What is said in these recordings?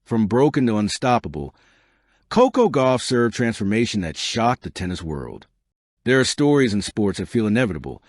From broken to unstoppable, Coco Gauff served transformation that shocked the tennis world. There are stories in sports that feel inevitable,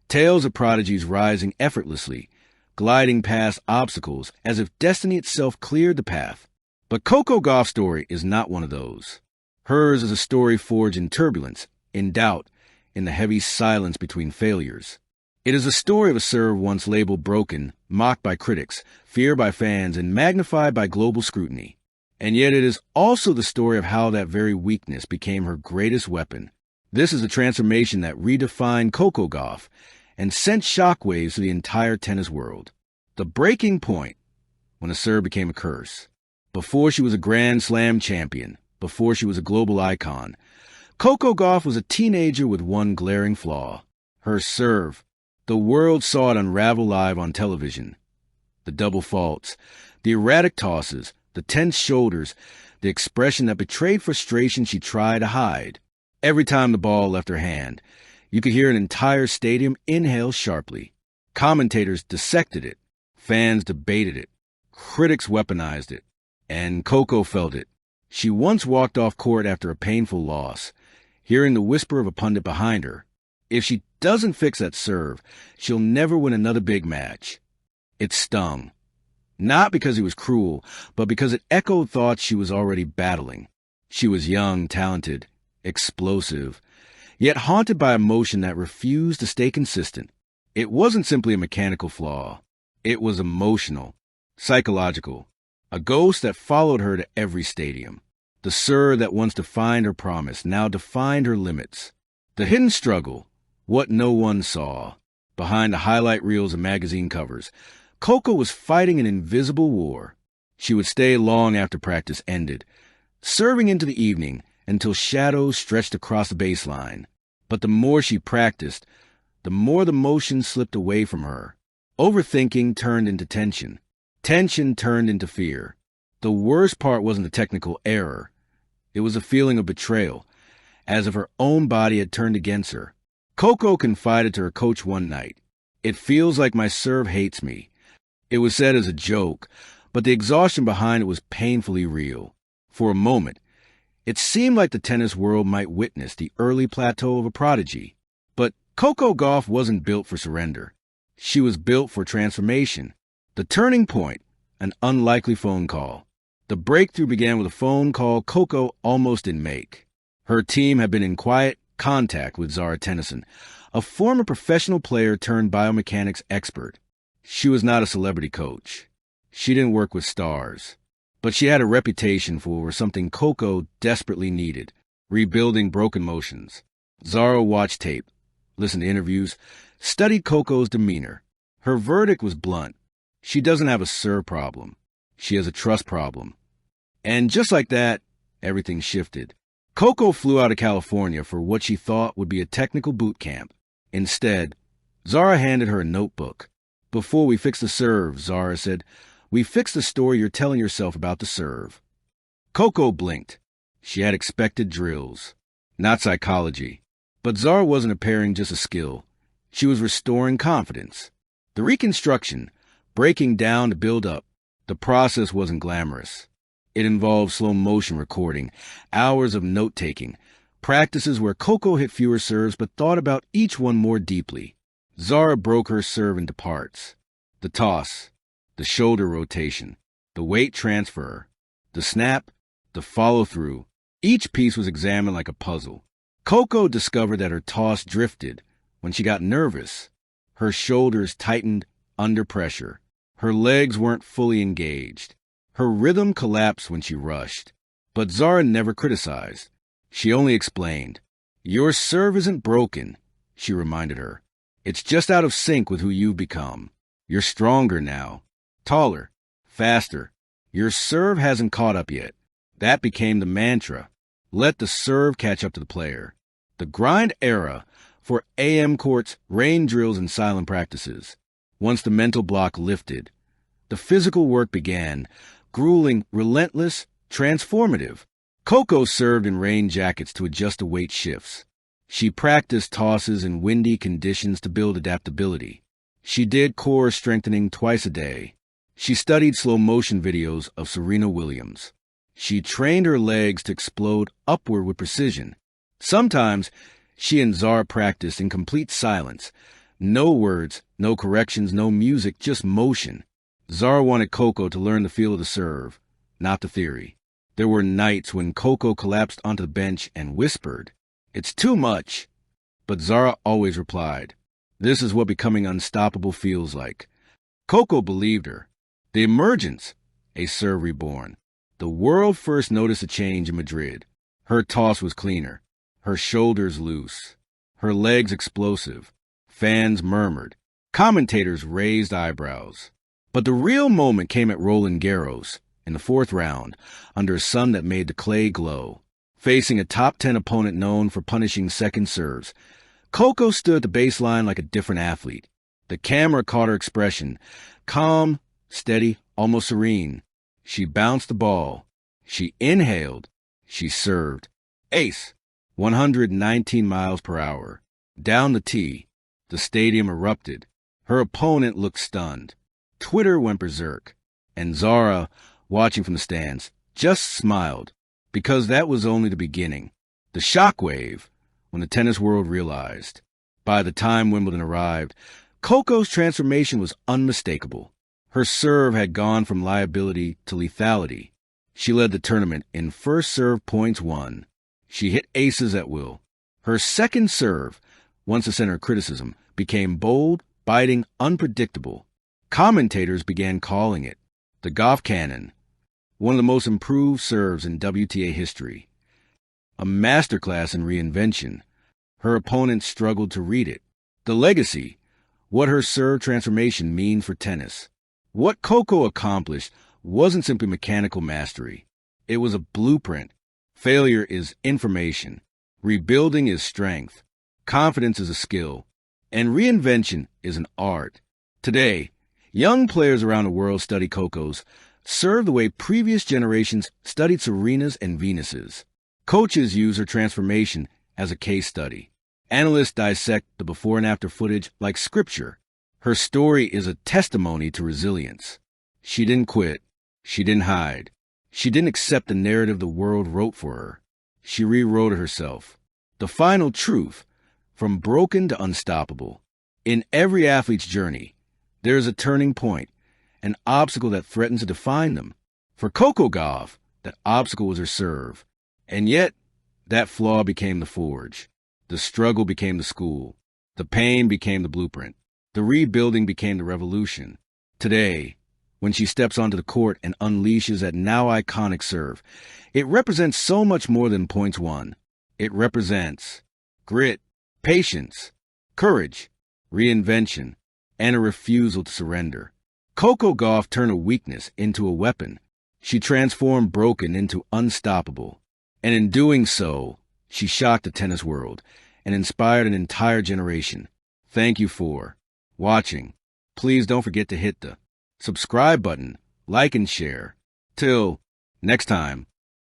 tales of prodigies rising effortlessly, gliding past obstacles as if destiny itself cleared the path. But Coco Gauff's story is not one of those. Hers is a story forged in turbulence, in doubt, in the heavy silence between failures. It is a story of a serve once labeled broken, mocked by critics, feared by fans, and magnified by global scrutiny. And yet it is also the story of how that very weakness became her greatest weapon. This is a transformation that redefined Coco Gauff and sent shockwaves to the entire tennis world. The breaking point, when a serve became a curse. Before she was a Grand Slam champion, before she was a global icon, Coco Gauff was a teenager with one glaring flaw. Her serve. The world saw it unravel live on television. The double faults, the erratic tosses, the tense shoulders, the expression that betrayed frustration she tried to hide. Every time the ball left her hand, you could hear an entire stadium inhale sharply. Commentators dissected it. Fans debated it. Critics weaponized it. And Coco felt it. She once walked off court after a painful loss, hearing the whisper of a pundit behind her. If she doesn't fix that serve, she'll never win another big match. It stung. Not because he was cruel, but because it echoed thoughts she was already battling. She was young, talented, explosive, yet haunted by emotion that refused to stay consistent. It wasn't simply a mechanical flaw. It was emotional, psychological, a ghost that followed her to every stadium. The serve that once defined her promise now defined her limits. The hidden struggle, what no one saw. Behind the highlight reels of magazine covers, Coco was fighting an invisible war. She would stay long after practice ended, serving into the evening until shadows stretched across the baseline. But the more she practiced, the more the motion slipped away from her. Overthinking turned into tension. Tension turned into fear. The worst part wasn't the technical error. It was a feeling of betrayal, as if her own body had turned against her. Coco confided to her coach one night, "It feels like my serve hates me." It was said as a joke, but the exhaustion behind it was painfully real. For a moment, it seemed like the tennis world might witness the early plateau of a prodigy. But Coco Gauff wasn't built for surrender. She was built for transformation. The turning point, an unlikely phone call. The breakthrough began with a phone call Coco almost didn't make. Her team had been in quiet contact with Zara Tennyson, a former professional player turned biomechanics expert. She was not a celebrity coach. She didn't work with stars. But she had a reputation for something Coco desperately needed, rebuilding broken motions. Zara watched tape, listened to interviews, studied Coco's demeanor. Her verdict was blunt. She doesn't have a serve problem. She has a trust problem. And just like that, everything shifted. Coco flew out of California for what she thought would be a technical boot camp. Instead, Zara handed her a notebook. "Before we fix the serve," Zara said, "we fix the story you're telling yourself about the serve." Coco blinked. She had expected drills, not psychology. But Zara wasn't repairing just a skill. She was restoring confidence. The reconstruction, breaking down to build up, the process wasn't glamorous. It involved slow-motion recording, hours of note-taking, practices where Coco hit fewer serves but thought about each one more deeply. Zara broke her serve into parts. The toss, the shoulder rotation, the weight transfer, the snap, the follow-through. Each piece was examined like a puzzle. Coco discovered that her toss drifted when she got nervous. Her shoulders tightened under pressure. Her legs weren't fully engaged. Her rhythm collapsed when she rushed. But Zara never criticized. She only explained. "Your serve isn't broken," she reminded her. "It's just out of sync with who you've become. You're stronger now, taller, faster. Your serve hasn't caught up yet." That became the mantra. Let the serve catch up to the player. The grind era for AM courts, rain drills, and silent practices. Once the mental block lifted, the physical work began, grueling, relentless, transformative. Coco served in rain jackets to adjust to weight shifts. She practiced tosses in windy conditions to build adaptability. She did core strengthening twice a day. She studied slow-motion videos of Serena Williams. She trained her legs to explode upward with precision. Sometimes she and Zara practiced in complete silence. No words, no corrections, no music, just motion. Zara wanted Coco to learn the feel of the serve, not the theory. There were nights when Coco collapsed onto the bench and whispered, "It's too much." But Zara always replied, "This is what becoming unstoppable feels like." Coco believed her. The emergence, a serve reborn. The world first noticed a change in Madrid. Her toss was cleaner, her shoulders loose, her legs explosive. Fans murmured. Commentators raised eyebrows. But the real moment came at Roland Garros, in the fourth round, under a sun that made the clay glow. Facing a top 10 opponent known for punishing second serves, Coco stood at the baseline like a different athlete. The camera caught her expression, calm, steady, almost serene. She bounced the ball. She inhaled. She served. Ace, 119 miles per hour. Down the tee. The stadium erupted. Her opponent looked stunned. Twitter went berserk. And Zara, watching from the stands, just smiled, because that was only the beginning. The shockwave, when the tennis world realized. By the time Wimbledon arrived, Coco's transformation was unmistakable. Her serve had gone from liability to lethality. She led the tournament in first serve points won. She hit aces at will. Her second serve, once the center of criticism, became bold, biting, unpredictable. Commentators began calling it the Gauff Cannon, one of the most improved serves in WTA history. A masterclass in reinvention. Her opponents struggled to read it. The legacy, what her serve transformation means for tennis. What Coco accomplished wasn't simply mechanical mastery. It was a blueprint. Failure is information. Rebuilding is strength. Confidence is a skill. And reinvention is an art. Today, young players around the world study Coco's serve the way previous generations studied Serena's and Venus's. Coaches use her transformation as a case study. Analysts dissect the before and after footage like scripture. Her story is a testimony to resilience. She didn't quit. She didn't hide. She didn't accept the narrative the world wrote for her. She rewrote it herself. The final truth, from broken to unstoppable. In every athlete's journey, there is a turning point, an obstacle that threatens to define them. For Coco Gauff, that obstacle was her serve. And yet, that flaw became the forge. The struggle became the school. The pain became the blueprint. The rebuilding became the revolution. Today, when she steps onto the court and unleashes that now iconic serve, it represents so much more than points won. It represents grit, patience, courage, reinvention, and a refusal to surrender. Coco Gauff turned a weakness into a weapon. She transformed broken into unstoppable. And in doing so, she shocked the tennis world and inspired an entire generation. Thank you for watching. Please don't forget to hit the subscribe button, like and share. Till next time.